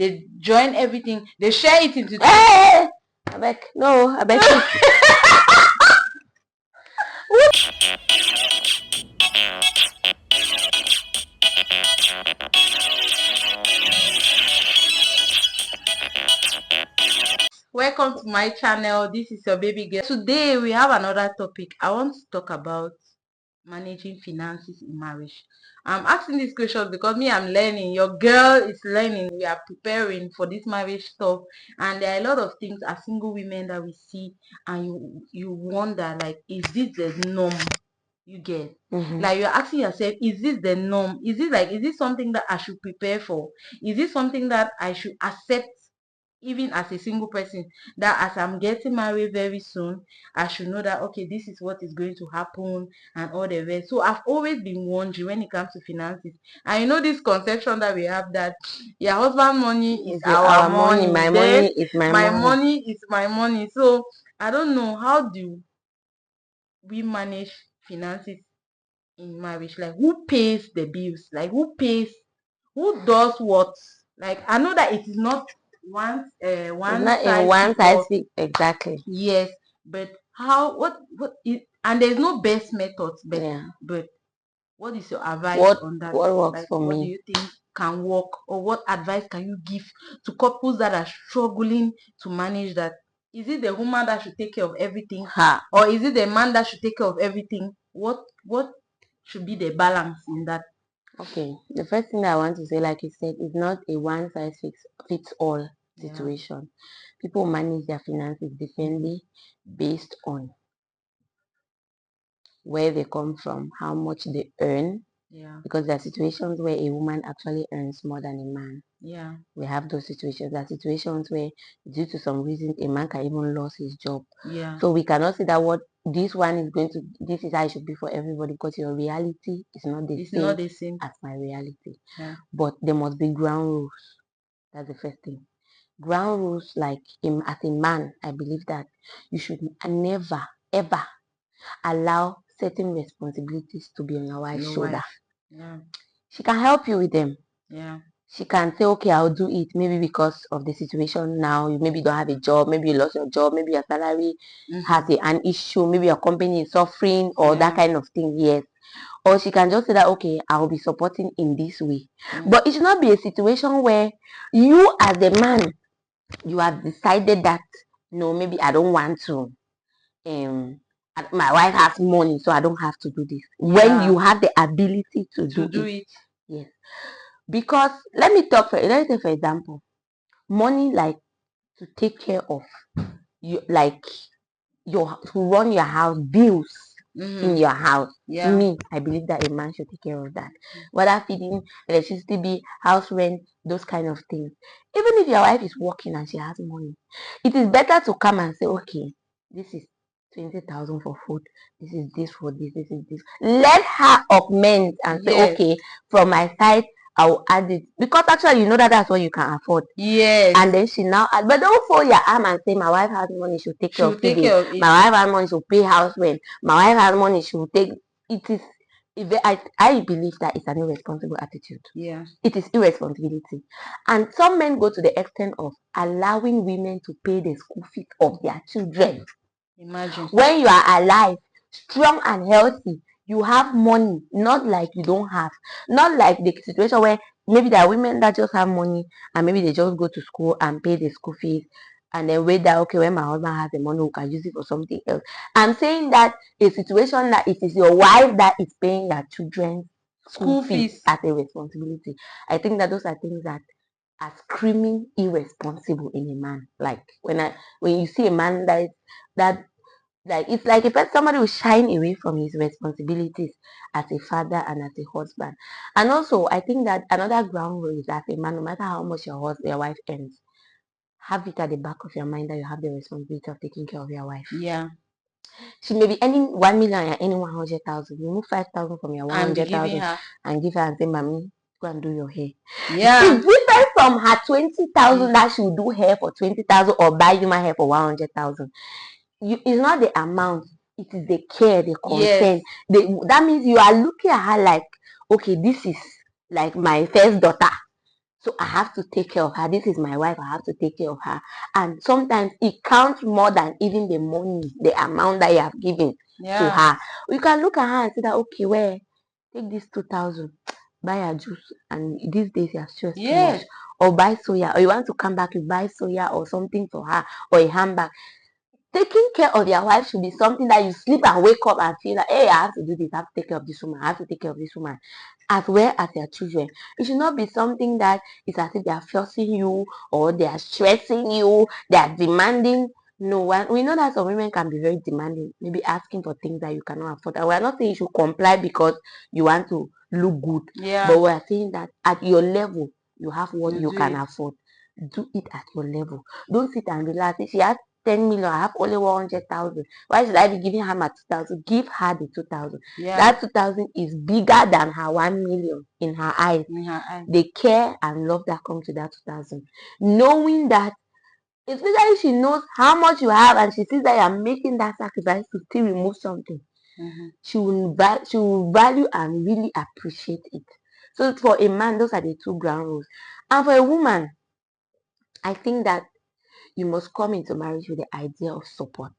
they join everything, they share it into Hey, I beg, no, I beg. Welcome to my channel. This is your baby girl. Today we have another topic. I want to talk about managing finances in marriage. I'm asking this question because me, I'm learning. Your girl is learning. We are preparing for this marriage stuff, and there are a lot of things as single women that we see, and you wonder, like, is this the norm? You get like you're asking yourself, is this the norm? Is this something that I should prepare for? Is this something that I should accept even as a single person, that as I'm getting married very soon, I should know that okay, this is what is going to happen and all the rest. So I've always been wondering when it comes to finances. And you know this conception that we have, that your husband money is our money, my then money is my my money. money is my money. So I don't know, how do we manage finances in marriage? Like, who pays the bills? Like, who does what? Like, I know that it is not It's one not in size one fits size all. fit exactly. Yes, but how, what is, and there's no best methods, Yeah. but what is your advice What on that? works Like, for what do me? you think can work, or what advice can you give to couples that are struggling to manage that? Is it the woman that should take care of everything, Ha. or is it the man that should take care of everything? What should be the balance in that? Okay. The first thing that I want to say, like you said, is not a one size fits all Yeah, situation. People manage their finances differently based on where they come from, how much they earn, yeah, because there are situations where a woman actually earns more than a man. yeah, We have those situations. There are situations where, due to some reasons, a man can even lose his job. yeah. So we cannot say that what this one is going to, this is how it should be for everybody, because your reality is not the It's same not the same. as my reality. Yeah, But there must be ground rules. That's the first thing. Ground rules, like as a man, I believe that you should never, ever allow certain responsibilities to be on your wife's your shoulder. wife. Yeah, She can help you with them. yeah, She can say, okay, I'll do it. Maybe because of the situation now, you maybe don't have a job, maybe you lost your job, maybe your salary has an issue, maybe your company is suffering, or that yeah, kind of thing. Yes. Or she can just say that, okay, I'll be supporting in this way. yeah. But it should not be a situation where you, as the man, you have decided that, no, maybe I don't want to. My wife has money, so I don't have to do this. When you have the ability to To do do it. it. Yes. Because let me take for example, money like to take care of you, like to run your house, bills in your house. Yeah, Me, I believe that a man should take care of that. Whether feeding, electricity bill, house rent, those kind of things. Even if your wife is working and she has money, it is better to come and say, okay, this is 20,000 for food. This is this for this. This is this. Let her augment and say, yes, okay, from my side, I'll add it, because actually you know that that's what you can afford. yes. And then she now add, but don't fold your arm and say, my wife has money, she'll take care She'll of take feeding. care of it. My wife has money, she'll pay house rent. My wife has money, she'll take. It is. I believe that it's an irresponsible attitude. Yeah, It is irresponsibility. And some men go to the extent of allowing women to pay the school fees of their children. imagine. When you are alive, strong and healthy, you have money, not like you don't have. Not like the situation where maybe there are women that just have money and maybe they just go to school and pay the school fees and then wait that, okay, when my husband has the money, we can use it for something else. I'm saying that a situation that it is your wife that is paying your children's school fees as a responsibility. I think that those are things that are screaming irresponsible in a man. Like when you see a man that like it's like if somebody will shine away from his responsibilities as a father and as a husband. And also I think that another ground rule is, as a man, no matter how much your wife earns, have it at the back of your mind that you have the responsibility of taking care of your wife. Yeah, She may be earning 1 million and earning 100,000. Remove 5,000 from your and be giving 100,000 her. and give her and say, Mommy, go and do your hair. Yeah, It's different from her 20,000 that she will do hair for 20,000 or buy human hair for 100,000. It's not the amount, it is the care, the concern. yes, That means you are looking at her like, okay, this is like my first daughter. So I have to take care of her. This is my wife. I have to take care of her. And sometimes it counts more than even the money, the amount that you have given to her. You can look at her and say that, okay, well, take this 2,000, buy a juice, and these days you are stressed too much. Or buy soya, or you want to come back, you buy soya or something for her, or a handbag. Taking care of your wife should be something that you sleep and wake up and feel like, hey, I have to do this, I have to take care of this woman, I have to take care of this woman, as well as your children. It should not be something that is as if they are forcing you or they are stressing you, they are demanding. No, we know that some women can be very demanding, maybe asking for things that you cannot afford. And we are not saying you should comply because you want to look good, but we are saying that at your level, you have what you can afford. Do it at your level. Don't sit and relax. If she has 10 million, I have only 100,000. Why should I be giving her my 2,000? Give her the 2,000. That 2,000 is bigger than her 1 million in her eyes. The care and love that comes to that 2,000. Knowing that, especially she knows how much you have and she sees that you are making that sacrifice to still remove something. She will value and really appreciate it. So for a man, those are the two ground rules. And for a woman, I think that you must come into marriage with the idea of support.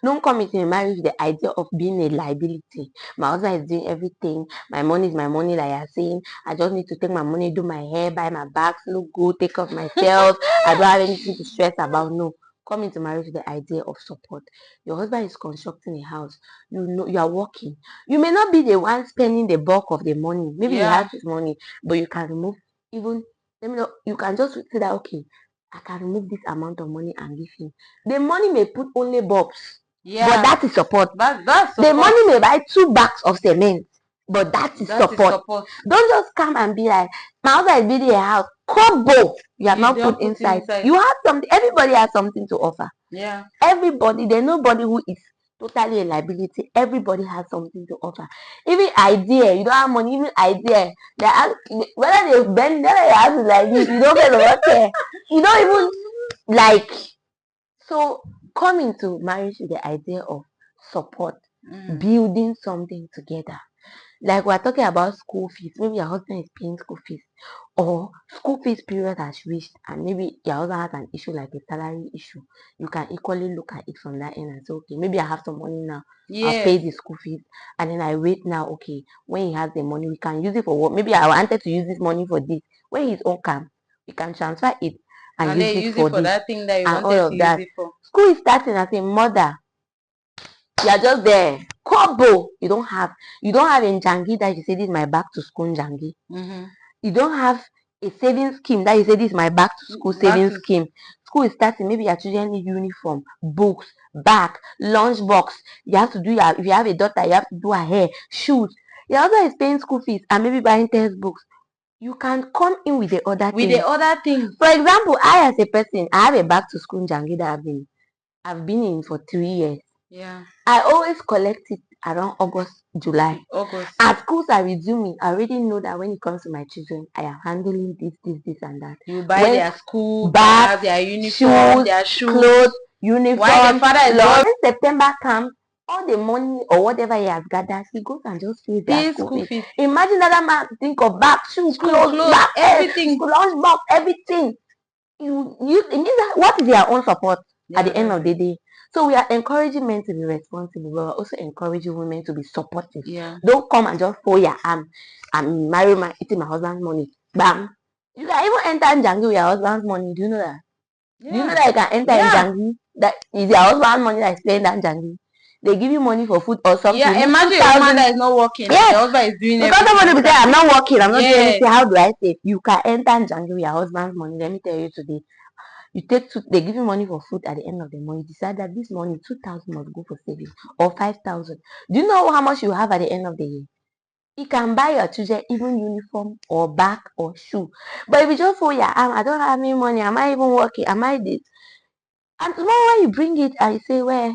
Don't come into a marriage with the idea of being a liability. My husband is doing everything. My money is my money, like you're saying. I just need to take my money, do my hair, buy my bags, look good, take care of myself. I don't have anything to stress about. No. Come into marriage with the idea of support. Your husband is constructing a house. You know you are working. You may not be the one spending the bulk of the money. Maybe he has his money, but you can remove even. Let me know. You can just say that, okay, I can remove this amount of money and give him. The money may put only bulbs, but that is support. That's The money may buy 2 bags of cement, but that is support. Don't just come and be like, my husband is building a house. Kobo, you have not put inside. You have something. Everybody has something to offer. Everybody. There's nobody who is totally a liability. Everybody has something to offer. Even idea, you don't have money. Even idea, whether they bend, whether your house is like this, you don't get to care. You don't even like. So come into marriage with the idea of support, building something together. Like we're talking about school fees. Maybe your husband is paying school fees, or school fees period has reached, and maybe your husband has an issue like a salary issue. You can equally look at it from that end and say, okay, maybe I have some money now. I'll pay the school fees, and then I wait now. Okay, when he has the money, we can use it for what? Maybe I wanted to use this money for this. When his own comes, we can transfer it and use it for this, that thing that you and wanted all of to that. use it for. School is starting as a mother. You are just there. Kobo, you don't have a Njangi that you say this is my back to school Njangi. You don't have a savings scheme that you say this is my back to school savings scheme. School is starting. Maybe your children need uniform, books, bag, lunch box. You have to do if you have a daughter, you have to do her hair, shoes. Your husband is paying school fees and maybe buying textbooks. You can come in with the other things. For example, I as a person, I have a back to school Njangi that I've been in for 3 years. I always collect it around August, July. As schools are resuming, I already know that when it comes to my children, I am handling this, and that. You buy their school bags, their uniform, their shoes, clothes, uniform. While the father is when September comes, all the money or whatever he has gathered, he goes and just pays their school fees. Imagine that man think of bags, shoes, clothes, bag, everything, lunch box, everything. It means that what is their own support at the end of the day? So we are encouraging men to be responsible, but we're also encouraging women to be supportive. Don't come and just fold your arm and marry eating my husband's money. Bam. You can even enter Njangi with your husband's money. Do you know that? Do you know that you can enter Njangi? That is your husband's money that is paying that Njangi. They give you money for food or something. Imagine a woman that is not working. Your husband is doing because somebody will say, I'm not working, I'm not doing anything. How do I say? You can enter Njangi with your husband's money. Let me tell you today. You they give you money for food at the end of the month. You decide that this money, 2,000 must go for savings or 5,000. Do you know how much you have at the end of the year? You can buy your children even uniform or bag or shoe. But if you just fold your arm, I don't have any money. Am I even working? Am I this? And tomorrow when you bring it and you say, well,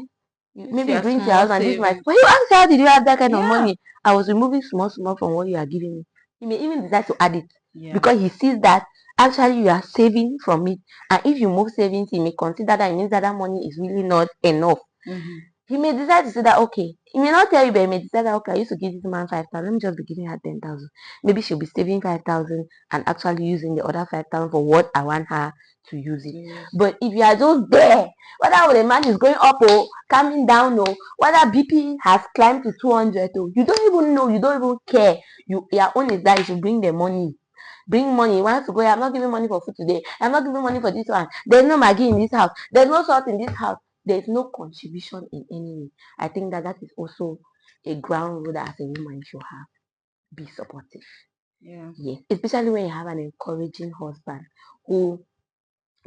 maybe you bring to your husband, this my. When you ask how did you have that kind of money? I was removing small from what you are giving me. He may even decide to add it because he sees that actually you are saving from it, and if you move savings, he may consider that it means that money is really not enough. He may decide to say that, okay, he may not tell you, but he may decide that, okay, I used to give this man 5,000, let me just be giving her 10,000. Maybe she'll be saving 5,000 and actually using the other 5,000 for what I want her to use it. Yes. But if you are just there, whether the man is going up or coming down, or whether BP has climbed to 200, or you don't even know, you don't even care. Your own is that you should bring the money. Bring money. You want to go, I'm not giving money for food today. I'm not giving money for this one. There's no Maggie in this house. There's no salt in this house. There's no contribution in any way. I think that is also a ground rule that as a woman you should have. Be supportive. Yeah. Yes. Especially when you have an encouraging husband who,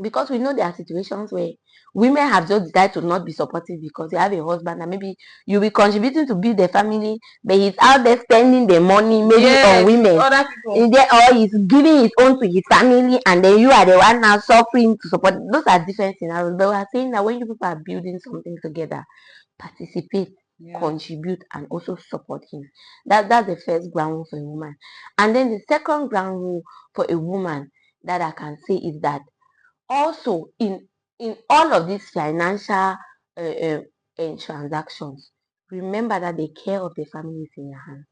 because we know there are situations where women have just decided to not be supportive because you have a husband and maybe you'll be contributing to build the family, but he's out there spending the money maybe on women. Other people. Or he's giving his own to his family, and then you are the one now suffering to support. Those are different scenarios. But we are saying that when you people are building something together, participate, contribute, and also support him. That's the first ground rule for a woman. And then the second ground rule for a woman that I can say is that also in all of these financial transactions, remember that the care of the family is in your hands.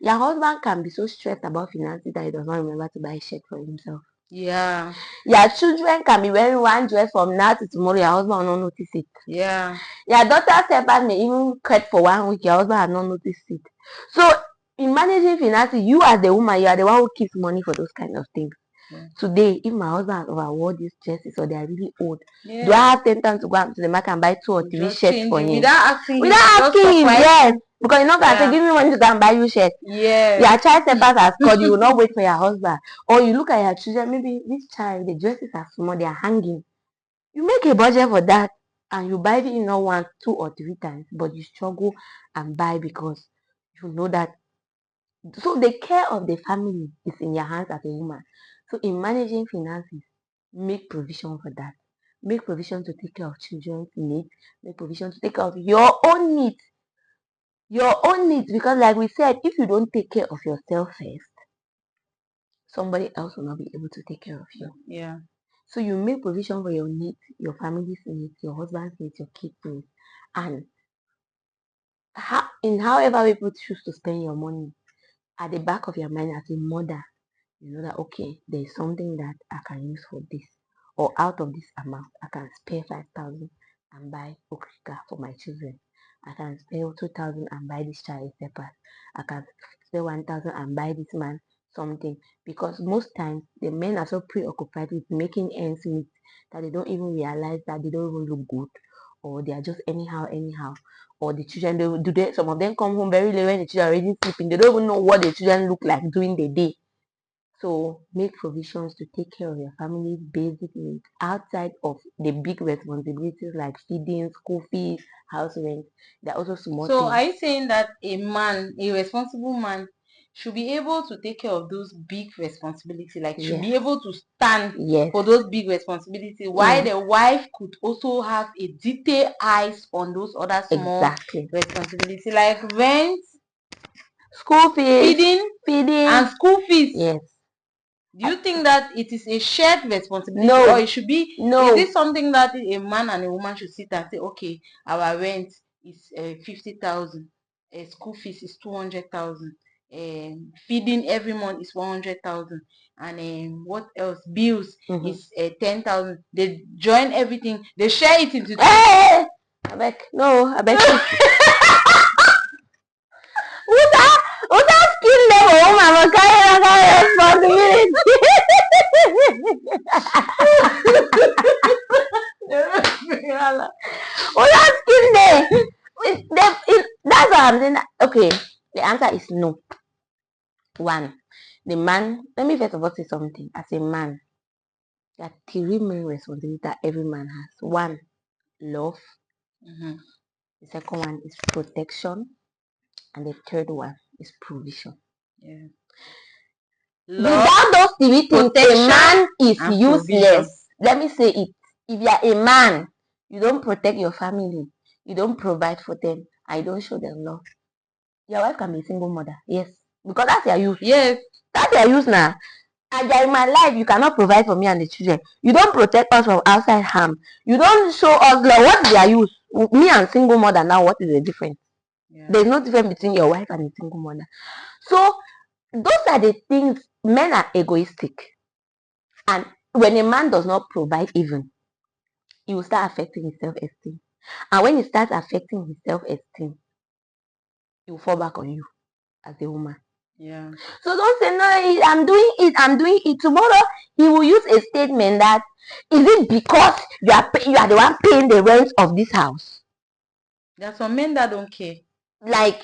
Your husband can be so stressed about finances that he does not remember to buy a shirt for himself. Yeah. Your children can be wearing one dress from now to tomorrow. Your husband will not notice it. Yeah. Your daughter's helpers may even cut for 1 week. Your husband has not noticed it. So in managing finances, you as the woman, you are the one who keeps money for those kind of things. Yeah. Today, if my husband has overworn these dresses or they are really old, Yeah. do I have 10 times to go out to the market and buy 2 or 3 shirts for him? Without asking him, yes. Because you're not going to say, give me money to go and buy you shirts. Yeah. Your child helpers has called, you will not wait for your husband. Or you look at your children, maybe this child, the dresses are small, they are hanging. You make a budget for that and you buy it not 1, 2 or 3 times, but you struggle and buy because you know that. So the care of the family is in your hands as a woman. So in managing finances, make provision for that. Make provision to take care of children's needs. Make provision to take care of your own needs. Your own needs, because like we said, if you don't take care of yourself first, somebody else will not be able to take care of you. Yeah. So you make provision for your needs, your family's needs, your husband's needs, your kids' needs, and in however way people choose to spend your money, at the back of your mind as a mother, you know that okay, there is something that I can use for this, or out of this amount, I can spare 5,000 and buy okrika for my children. I can spare 2,000 and buy this child pepper. I can spare 1,000 and buy this man something, because most times the men are so preoccupied with making ends meet that they don't even realize that they don't even look good, or they are just anyhow, or the children some of them come home very late when the children are already sleeping. They don't even know what the children look like during the day. So make provisions to take care of your family's basic needs outside of the big responsibilities like feeding, school fees, house rent. There are also small So things. are you saying that a responsible man, should be able to take care of those big responsibilities, like should be able to stand for those big responsibilities, while the wife could also have a detailed eyes on those other small responsibilities, like rent, school fees, feeding and school fees? Yes. Do you think that it is a shared responsibility, No. or it should be, No. is it something that a man and a woman should sit and say, okay, our rent is 50,000, school fees is 200,000, feeding every month is 100,000, and what else, bills is 10,000. They join everything, they share it into two. I beg without skill level, woman will carry responsibility. Without skill level, that's what I'm saying. Okay, the answer is no. One, the man, let me first of all say something. As a man, there are 3 main responsibilities that every man has. One, love. The second one is protection. And the third one is provision. Yeah. Without those 3 things, a man is useless. Provision. Let me say it. If you are a man, you don't protect your family, you don't provide for them, and you don't show them love, your wife can be a single mother. Yes. Because that's your use. Yes. That's your use now. And you're in my life, you cannot provide for me and the children. You don't protect us from outside harm. You don't show us love. What's their use? Me and single mother now, what is the difference? Yeah. There's no difference between your wife and a single mother. So those are the things. Men are egoistic, and when a man does not provide, even, he will start affecting his self-esteem. And when he starts affecting his self-esteem, he will fall back on you as a woman. Yeah. So don't say, no, I'm doing it. Tomorrow he will use a statement that, is it because you are the one paying the rent of this house? There are some men that don't care. Like,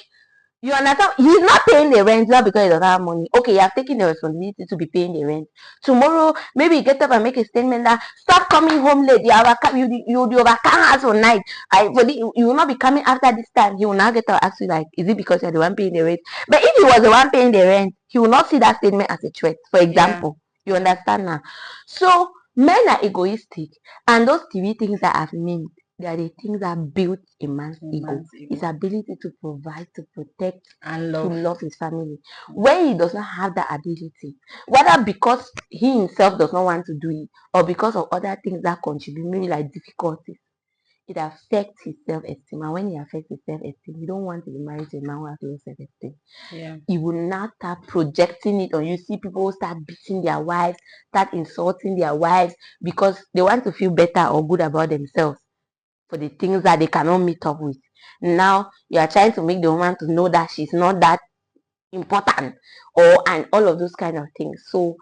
you understand? He's not paying the rent not because he doesn't have money. Okay, you have taken the responsibility to be paying the rent. Tomorrow, maybe you get up and make a statement that, stop coming home late. You overcome us all night. You will not be coming after this time. He will now get up and ask you, like, is it because you're the one paying the rent? But if he was the one paying the rent, he will not see that statement as a threat. For example, you understand now? So men are egoistic, and those three things that I've named, they are the things that build a man's ego. His ability to provide, to protect, And to love. love his family. When he does not have that ability, whether because he himself does not want to do it, or because of other things that contribute, maybe like difficulties, it affects his self-esteem. And when it affects his self-esteem, you don't want to be married to a man who has low self-esteem. Yeah. He will not start projecting it on you. See people start beating their wives, start insulting their wives because they want to feel better or good about themselves for the things that they cannot meet up with. Now you are trying to make the woman to know that she's not that important, and all of those kind of things. So